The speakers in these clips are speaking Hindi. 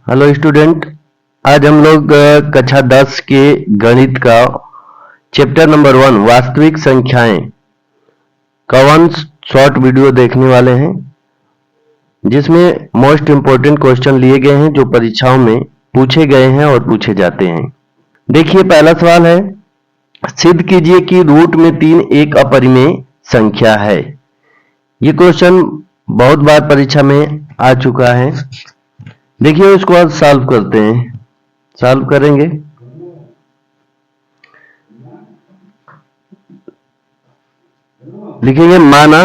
हेलो स्टूडेंट, आज हम लोग कक्षा 10 के गणित का चैप्टर नंबर 1 वास्तविक संख्याएं का वन शॉर्ट वीडियो देखने वाले हैं, जिसमें मोस्ट इंपोर्टेंट क्वेश्चन लिए गए हैं जो परीक्षाओं में पूछे गए हैं और पूछे जाते हैं। देखिए, पहला सवाल है, सिद्ध कीजिए कि रूट में 3 एक अपरिमेय संख्या है। ये क्वेश्चन बहुत बार परीक्षा में आ चुका है। देखिए, इसको आज सॉल्व करते हैं। सॉल्व करेंगे। लिखेंगे माना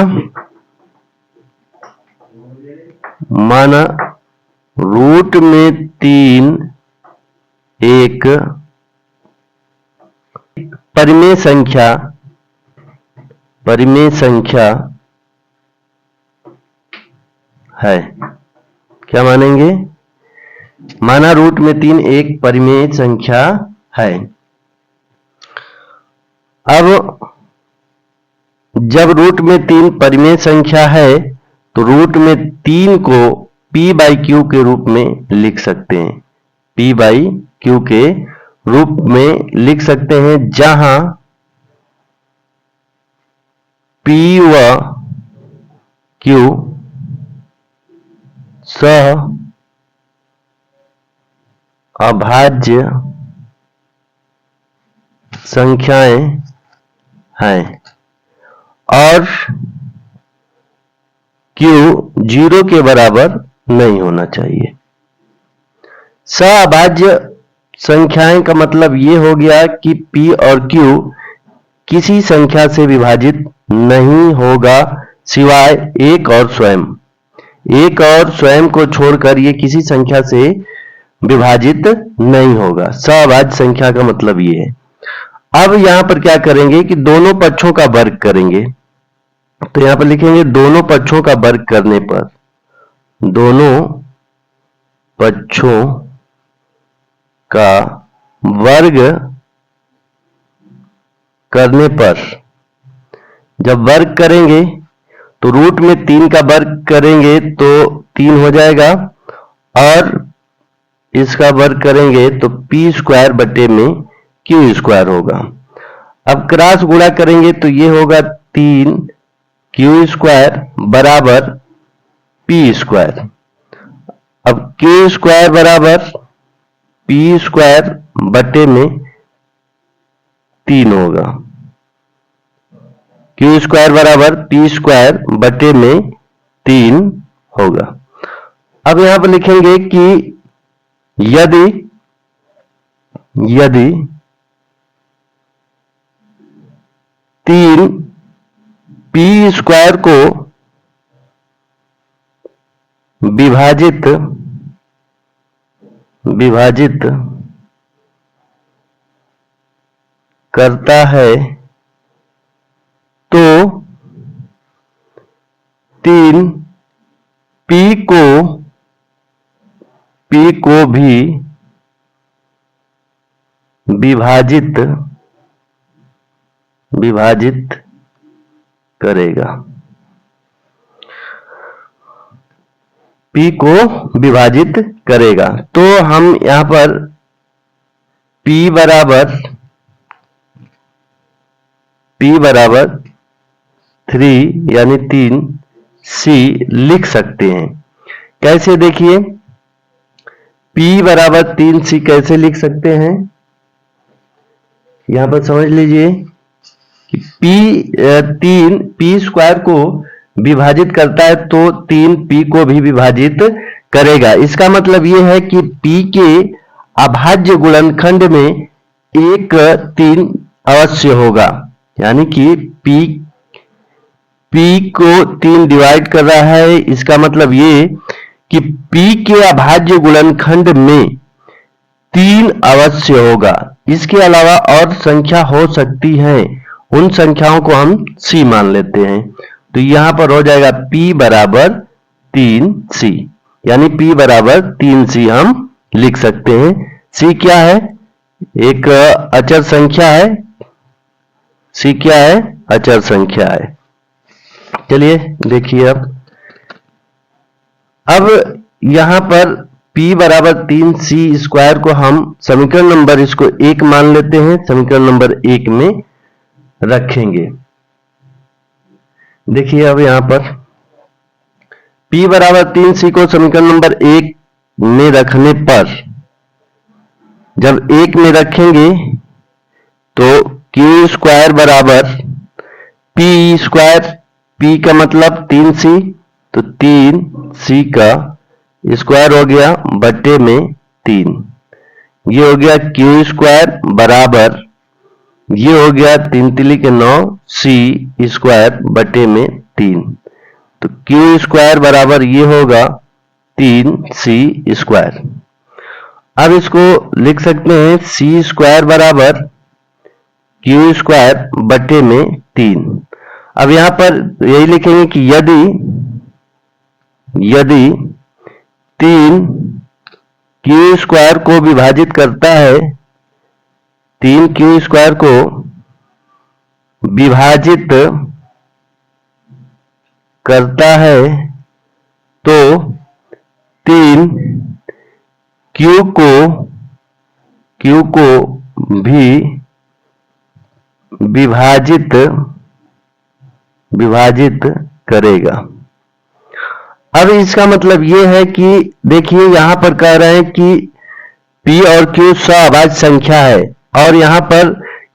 रूट में 3 एक परिमेय संख्या है। क्या मानेंगे? माना रूट में 3 एक परिमेय संख्या है। अब जब रूट में 3 परिमेय संख्या है तो रूट में 3 को p/q के रूप में लिख सकते हैं। p/q के रूप में लिख सकते हैं, जहां p व q सह अभाज्य संख्याएं हैं और Q 0 के बराबर नहीं होना चाहिए। सहअभाज्य संख्याएं का मतलब ये हो गया कि P और Q किसी संख्या से विभाजित नहीं होगा सिवाय एक और स्वयं को छोड़कर ये किसी संख्या से विभाजित नहीं होगा। सहअभाज्य संख्या का मतलब ये है। अब यहां पर क्या करेंगे कि दोनों पक्षों का वर्ग करेंगे। तो यहां पर लिखेंगे दोनों पक्षों का वर्ग करने पर, दोनों पक्षों का वर्ग करने पर, जब वर्ग करेंगे तो रूट में 3 का वर्ग करेंगे तो 3 हो जाएगा और इसका वर्ग करेंगे तो p² बटे में q² होगा। अब क्रॉस गुणा करेंगे तो ये होगा 3q² बराबर p²। अब q² बराबर p² बटे में 3 होगा। q² बराबर p² बटे में 3 होगा। अब यहां पर लिखेंगे कि यदि 3 p² को विभाजित करता है तो 3 p को भी विभाजित करेगा। p को विभाजित करेगा। तो हम यहां पर p बराबर 3 यानी 3 c लिख सकते हैं। कैसे? देखिए, p बराबर 3 c कैसे लिख सकते हैं, यहां पर समझ लीजिए कि p 3 p² को विभाजित करता है तो 3 p को भी विभाजित करेगा। इसका मतलब यह है कि p के अभाज्य गुणनखंड में 1 3 अवश्य होगा, यानी कि p को 3 डिवाइड कर रहा है। इसका मतलब ये कि p के अभाज्य गुणनखंड में 3 अवश्य होगा। इसके अलावा और संख्या हो सकती है, उन संख्याओं को हम c मान लेते हैं। तो यहां पर हो जाएगा p बराबर 3c, यानी p बराबर 3c हम लिख सकते हैं। c क्या है? एक अचर संख्या है। c क्या है? अचर संख्या है। चलिए देखिए, अब यहां पर P बराबर 3C² को हम समीकरण नंबर इसको 1 मान लेते हैं, समीकरण नंबर 1 में रखेंगे। देखिए अब यहां पर P बराबर 3C को समीकरण नंबर 1 में रखने पर, जब 1 में रखेंगे तो Q² बराबर P², P का मतलब 3C, तो 3C का स्क्वायर हो गया बटे में 3। ये हो गया Q² बराबर, ये हो गया 3 तिली के 9 C² बटे में 3। तो Q² बराबर ये होगा 3C²। अब इसको लिख सकते हैं C² बराबर Q² बटे में 3। अब यहां पर यही लिखेंगे कि यदि 3 Q² को विभाजित करता है, 3 Q² को विभाजित करता है तो 3 Q को भी विभाजित करेगा। अब इसका मतलब यह है कि देखिए यहां पर कह रहे हैं कि P और Q सअभाज्य संख्या है, और यहां पर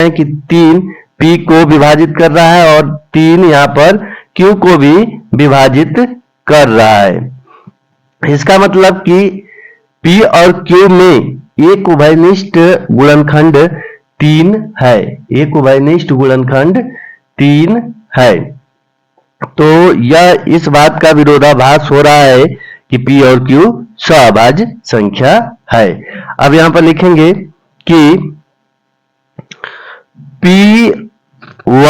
है कि 3 P को विभाजित कर रहा है और 3 यहां पर Q को भी विभाजित कर रहा है। इसका मतलब कि P और Q में एक उभयनिष्ठ गुणनखंड 3 है, एक उभयनिष्ठ गुणनखंड 3 है। तो यह इस बात का विरोधाभास हो रहा है कि P और Q सअभाज्य संख्या है। अब यहां पर लिखेंगे कि P व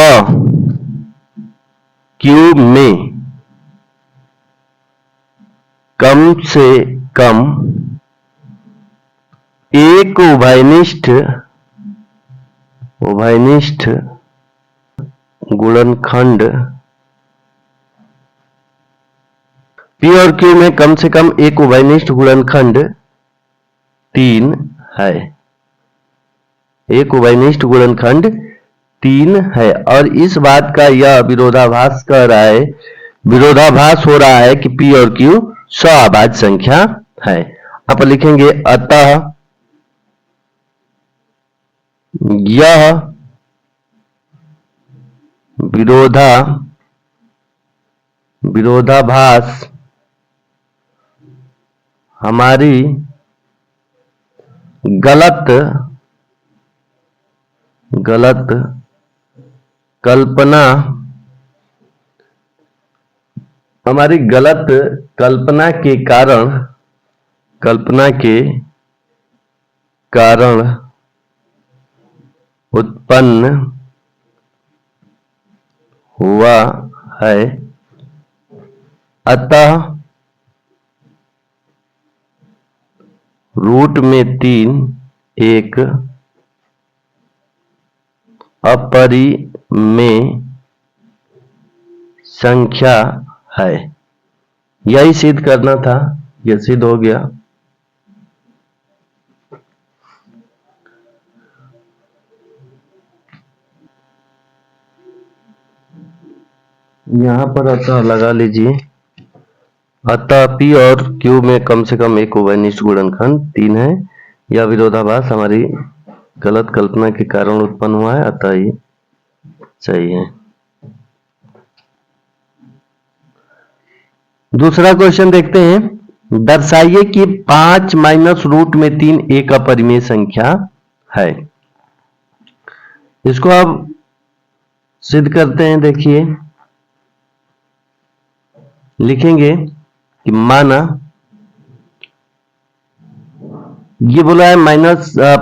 Q में कम से कम एक उभयनिष्ठ गुणनखंड, P और Q में कम से कम एक उभयनिष्ठ गुणनखंड 3 है, एक उभयनिष्ठ गुणनखंड 3 है। और इस बात का यह विरोधाभास कर रहा है, विरोधाभास हो रहा है कि P और Q सअभाज्य संख्या है। आप लिखेंगे अतः यह विरोधाभास हमारी गलत कल्पना के कारण उत्पन्न हुआ है। अतः √3 एक अपरिमेय संख्या है। यही सिद्ध करना था, यह सिद्ध हो गया। यहां पर अतः लगा लीजिए, अतः P और Q में कम से कम एक उभयनिष्ठ गुणनखंड 3 है। यह विरोधाभास हमारी गलत कल्पना के कारण उत्पन्न हुआ है, अतः ये सही है। दूसरा क्वेश्चन देखते हैं। दर्शाइए कि 5 माइनस √3 एक अपरिमेय संख्या है। इसको अब सिद्ध करते हैं। देखिए लिखेंगे कि माना ये बोला है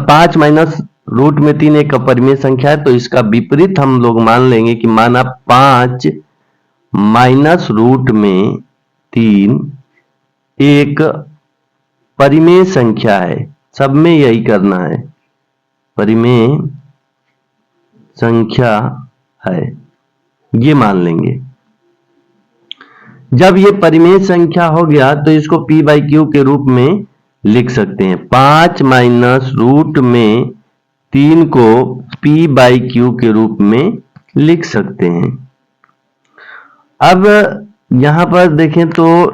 5 माइनस √3 एक अपरिमेय संख्या है, तो इसका विपरीत हम लोग मान लेंगे कि माना 5 माइनस √3 एक परिमेय संख्या है। सब में यही करना है, परिमेय संख्या है, ये मान लेंगे। जब ये परिमेय संख्या हो गया तो इसको P/Q के रूप में लिख सकते हैं। 5 माइनस रूट में 3 को p बाई क्यू के रूप में लिख सकते हैं। अब यहां पर देखें तो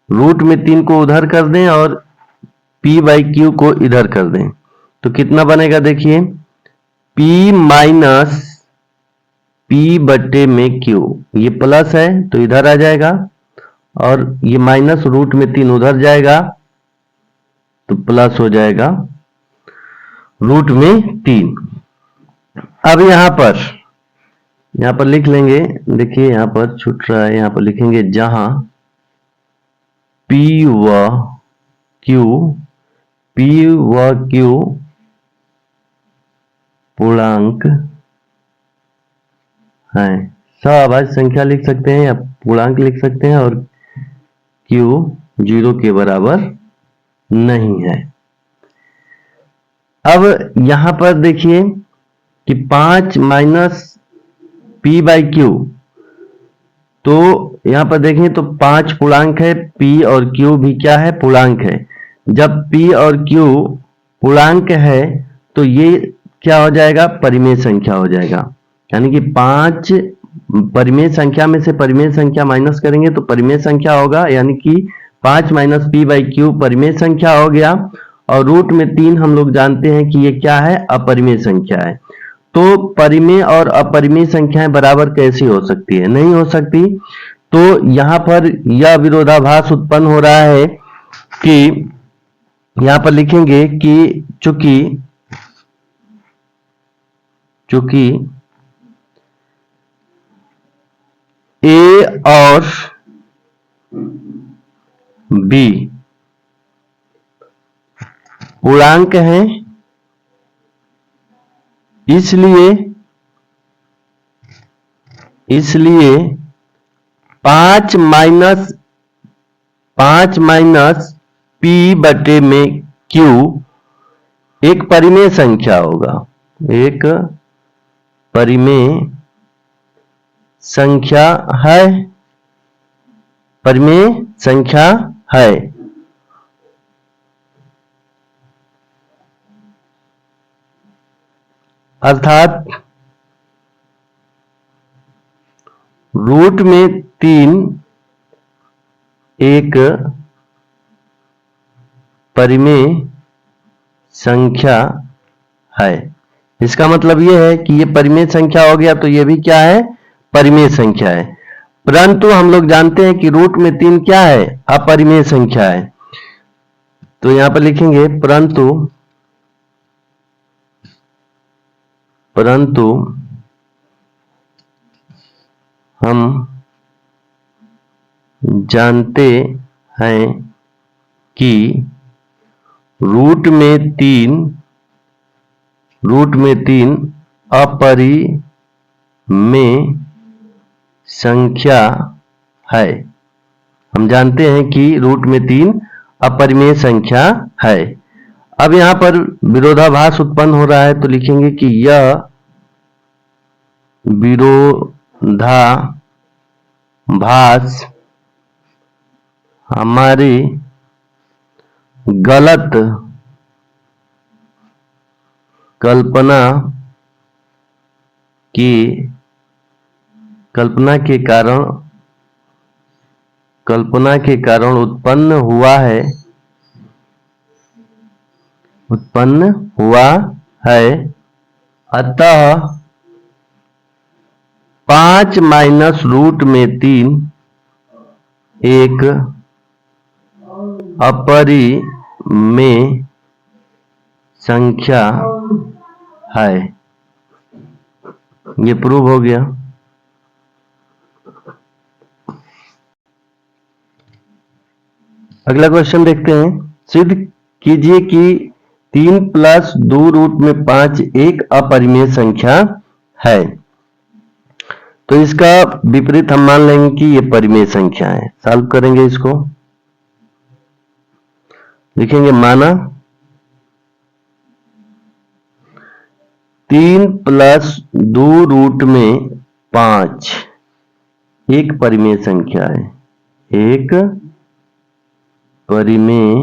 रूट में 3 को उधर कर दें और p बाई क्यू को इधर कर दें तो कितना बनेगा, देखिए p माइनस p बटे में q, ये प्लस है तो इधर आ जाएगा और ये माइनस रूट में 3 उधर जाएगा तो प्लस हो जाएगा रूट में 3। अब यहां पर लिख लेंगे, देखिए यहां पर छूट रहा है, यहां पर लिखेंगे जहां p व q पूर्णांक है। सवाभाज्य संख्या लिख सकते हैं या पूर्णांक लिख सकते हैं और q 0 के बराबर नहीं है। अब यहां पर देखिए कि 5 माइनस p बाई क्यू, तो यहां पर देखें तो 5 पूर्णांक है, p और q भी क्या है, पूर्णांक है। जब p और q पूर्णांक है तो ये क्या हो जाएगा, परिमेय संख्या हो जाएगा। यानी कि 5 परिमेय संख्या में से परिमेय संख्या माइनस करेंगे तो परिमेय संख्या होगा, यानी कि 5 माइनस p बाई क्यू परिमेय संख्या हो गया। और रूट में 3 हम लोग जानते हैं कि ये क्या है, अपरिमेय संख्या है। तो परिमेय और अपरिमेय संख्याएं बराबर कैसी हो सकती है, नहीं हो सकती। तो यहां पर यह विरोधाभास उत्पन्न हो रहा है कि यहां पर लिखेंगे कि चूंकि a और b पूर्णांक हैं, इसलिए 5 माइनस p बटे में q एक परिमेय संख्या होगा, एक परिमेय संख्या है, परिमेय संख्या है। अर्थात रूट में 3 एक परिमेय संख्या है। इसका मतलब यह है कि ये परिमेय संख्या हो गया तो ये भी क्या है, परिमेय संख्या है। परंतु हम लोग जानते हैं कि रूट में 3 क्या है, अपरिमेय संख्या है। तो यहां पर लिखेंगे परंतु हम जानते हैं कि रूट में 3 अपरिमेय संख्या है। हम जानते हैं कि रूट में 3 अपरिमेय संख्या है। अब यहां पर विरोधाभास उत्पन्न हो रहा है तो लिखेंगे कि यह विरोधाभास हमारी गलत कल्पना के कारण उत्पन्न हुआ है। अतः 5 माइनस रूट में 3 एक अपरिमेय संख्या है। ये प्रूव हो गया। अगला क्वेश्चन देखते हैं। सिद्ध कीजिए कि 3 प्लस 2 रूट में 5 एक अपरिमेय संख्या है। तो इसका विपरीत हम मान लेंगे कि ये परिमेय संख्या है। सॉल्व करेंगे इसको, लिखेंगे माना 3 प्लस 2 रूट में 5 एक परिमेय संख्या है, एक परिमेय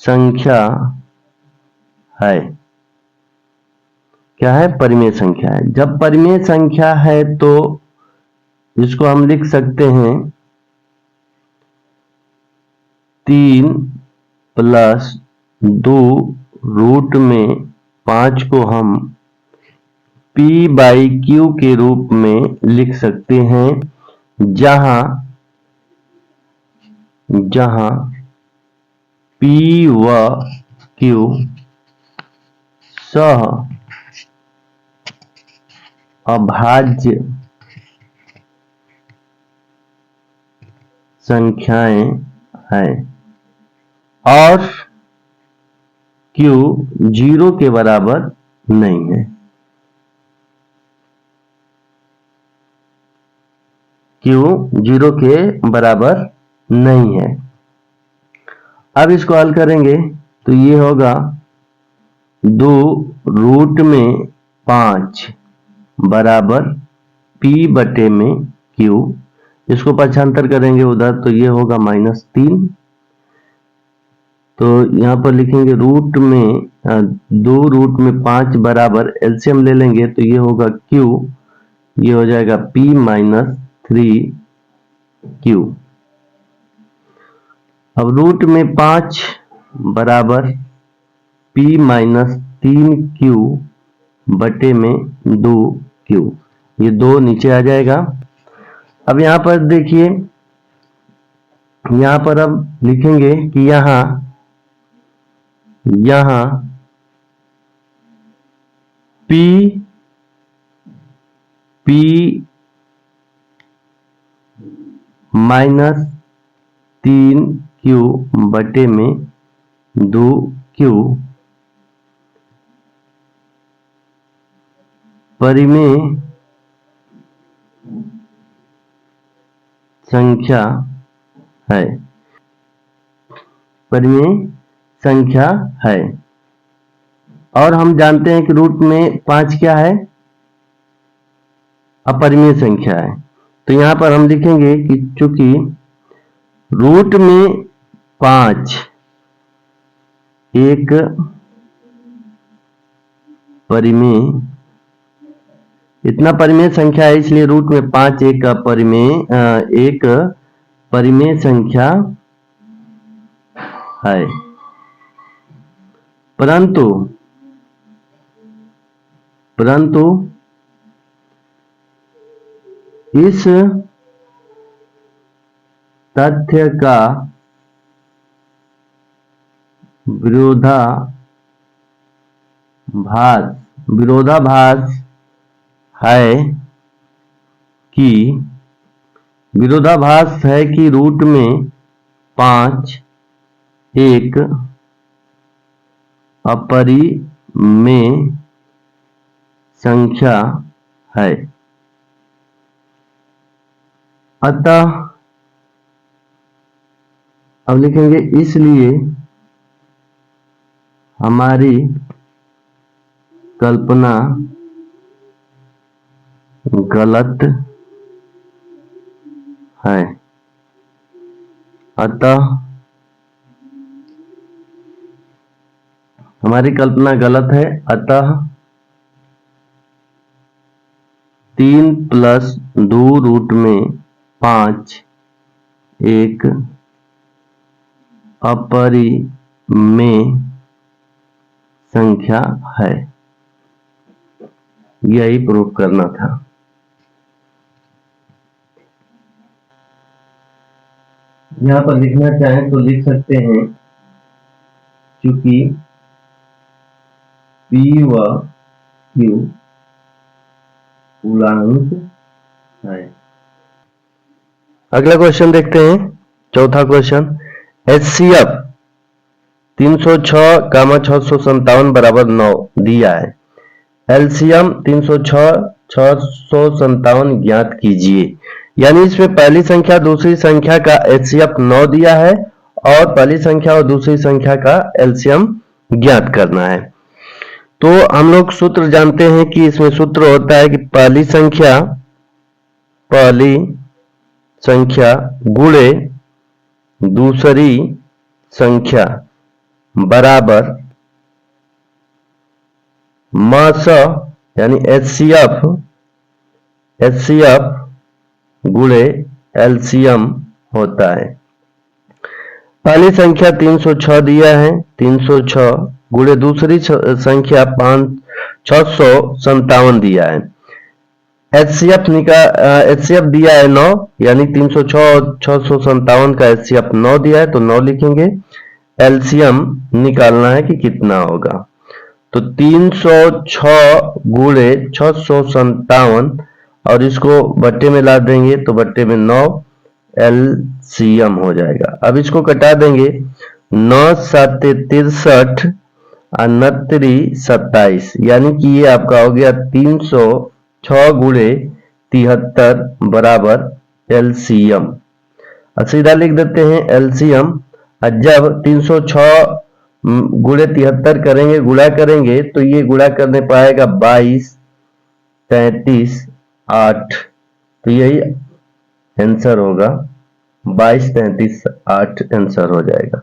संख्या है। क्या है? परिमेय संख्या है। जब परिमेय संख्या है तो इसको हम लिख सकते हैं 3 + 2 रूट में 5 को हम p/q के रूप में लिख सकते हैं, जहां p व q सह अभाज्य संख्याएं हैं और q 0 के बराबर नहीं है। q 0 के बराबर नहीं है। अब इसको हल करेंगे तो ये होगा 2 रूट में 5 बराबर p/q। इसको पक्षांतर करेंगे उधर तो ये होगा -3। तो यहाँ पर लिखेंगे रूट में 2 रूट में 5 बराबर एलसीएम ले लेंगे तो ये होगा q, ये हो जाएगा p - 3q। अब रूट में 5 बराबर p - 3q बटे में 2q, ये 2 नीचे आ जाएगा। अब यहाँ पर देखिए, यहाँ पर अब लिखेंगे कि यहाँ p - 3q बटे में 2q परिमेय संख्या है। परिमेय संख्या है और हम जानते हैं कि रूट में 5 क्या है? अपरिमेय संख्या है। तो यहां पर हम लिखेंगे कि चूंकि रूट में 5 एक परिमेय, इतना परिमेय संख्या है, इसलिए रूट में 5 एक परिमेय संख्या है। परंतु इस तथ्य का विरोधाभास है कि रूट में 5 एक अपरिमेय संख्या है। अतः अब लिखेंगे इसलिए हमारी कल्पना गलत है। अतः हमारी कल्पना गलत है। अतः 3 + 2 रूट में 5 एक अपरिमेय संख्या है। यही प्रूफ करना था। यहां पर लिखना चाहें तो लिख सकते हैं, क्योंकि p व q पूर्णांक है। अगला क्वेश्चन देखते हैं, चौथा क्वेश्चन। HCF 306, 657 बराबर 9 दिया है। एलसीएम 306, 657 ज्ञात कीजिए। यानी इसमें पहली संख्या दूसरी संख्या का HCF 9 दिया है और पहली संख्या और दूसरी संख्या का एलसीएम ज्ञात करना है। तो हम लोग सूत्र जानते हैं कि इसमें सूत्र होता है कि पहली संख्या गुणे दूसरी संख्या बराबर मास यानी HCF गुणे LCM होता है। पहली संख्या 306 दिया है, 306 गुणे दूसरी संख्या 657 दिया है। HCF दिया है 9, यानी 306 और 657 का HCF 9 दिया है तो 9 लिखेंगे। LCM निकालना है कि कितना होगा, तो 306 गुणे 657 और इसको बट्टे में ला देंगे तो बट्टे में 9 LCM हो जाएगा। अब इसको कटा देंगे, 9 7 63 69 27, यानी कि ये आपका हो गया 306 गुणे 73 बराबर LCM। सीधा लिख देते हैं LCM। जब 306 गुणे 73 करेंगे, गुणा करेंगे तो ये गुणा करने पाएगा 22 33 8, तो यही आंसर होगा, 22 33 8 आंसर हो जाएगा।